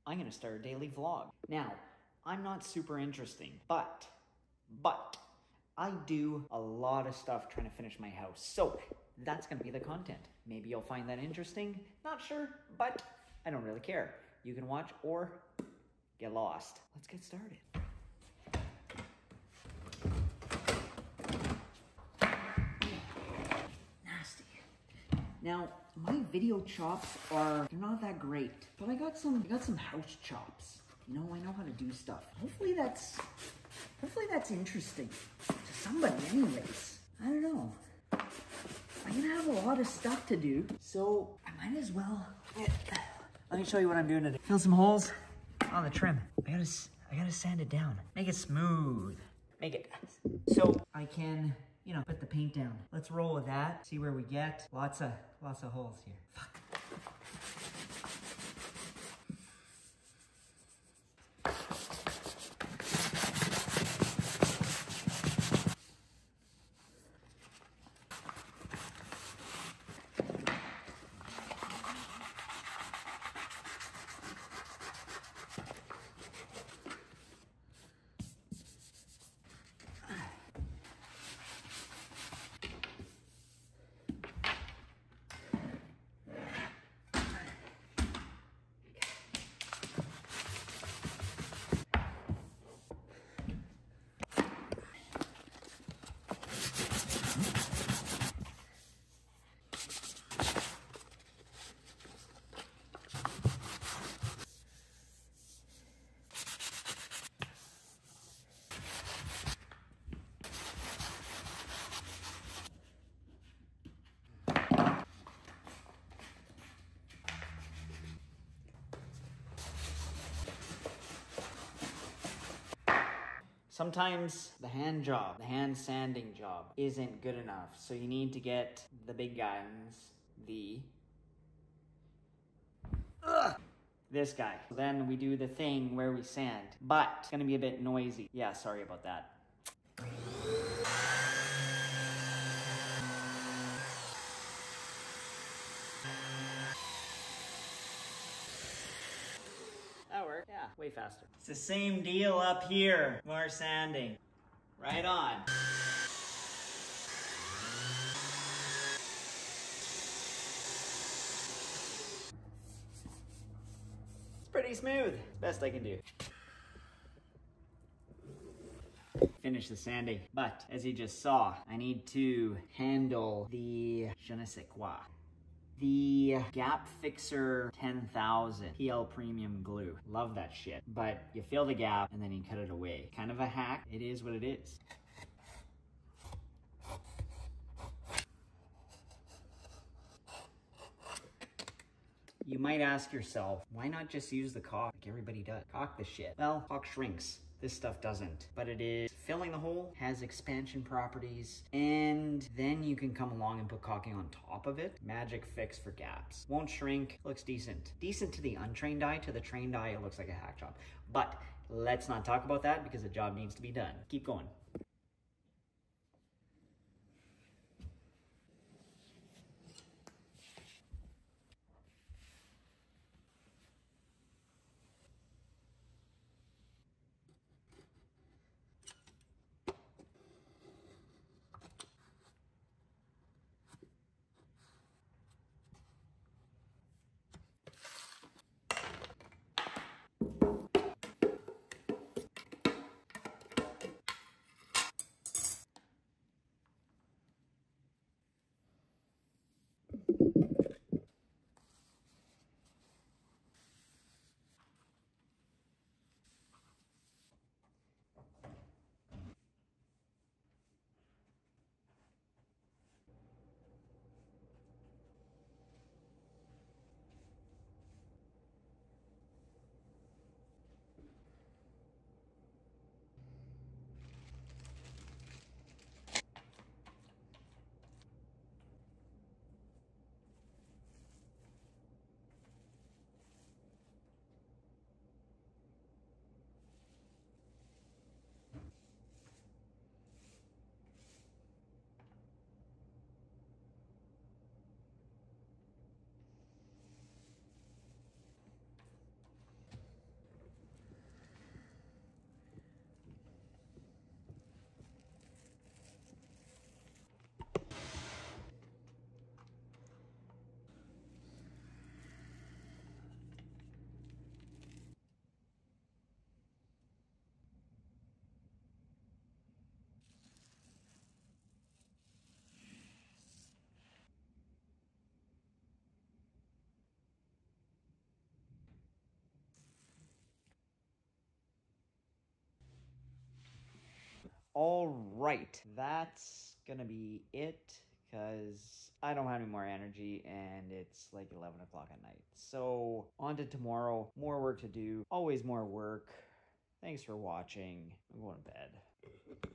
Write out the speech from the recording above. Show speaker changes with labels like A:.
A: I'm gonna start a daily vlog. Now, I'm not super interesting, but I do a lot of stuff trying to finish my house. So that's gonna be the content. Maybe you'll find that interesting. Not sure, but I don't really care. You can watch or get lost. Let's get started. Nasty. Now, my video chops they're not that great, but I got some house chops. You know, I know how to do stuff. Hopefully that's interesting to somebody anyways. I don't know. I'm gonna have a lot of stuff to do, so I might as well. Let me show you what I'm doing today. Fill some holes on the trim. I gotta sand it down. Make it smooth. Make it so I can, you know, put the paint down. Let's roll with that. See where we get. Lots of holes here. Fuck. Sometimes the hand sanding job isn't good enough. So you need to get the big guns, this guy. Then we do the thing where we sand, but it's gonna be a bit noisy. Yeah, sorry about that. That worked, yeah, way faster. It's the same deal up here. More sanding. Right on. It's pretty smooth. Best I can do. Finish the sanding, but as you just saw, I need to handle the je ne sais quoi. The Gap Fixer 10,000 PL Premium Glue. Love that shit. But you fill the gap and then you cut it away. Kind of a hack. It is what it is. You might ask yourself, why not just use the caulk like everybody does? Caulk the shit. Well, caulk shrinks. This stuff doesn't, but it is filling the hole, has expansion properties, and then you can come along and put caulking on top of it. Magic fix for gaps. Won't shrink, looks decent. Decent to the untrained eye, to the trained eye, it looks like a hack job. But let's not talk about that because the job needs to be done. Keep going.
B: All right, that's gonna be it because I don't have any more energy and it's like 11 o'clock at night. So on to tomorrow, more work to do, always more work. Thanks for watching. I'm going to bed.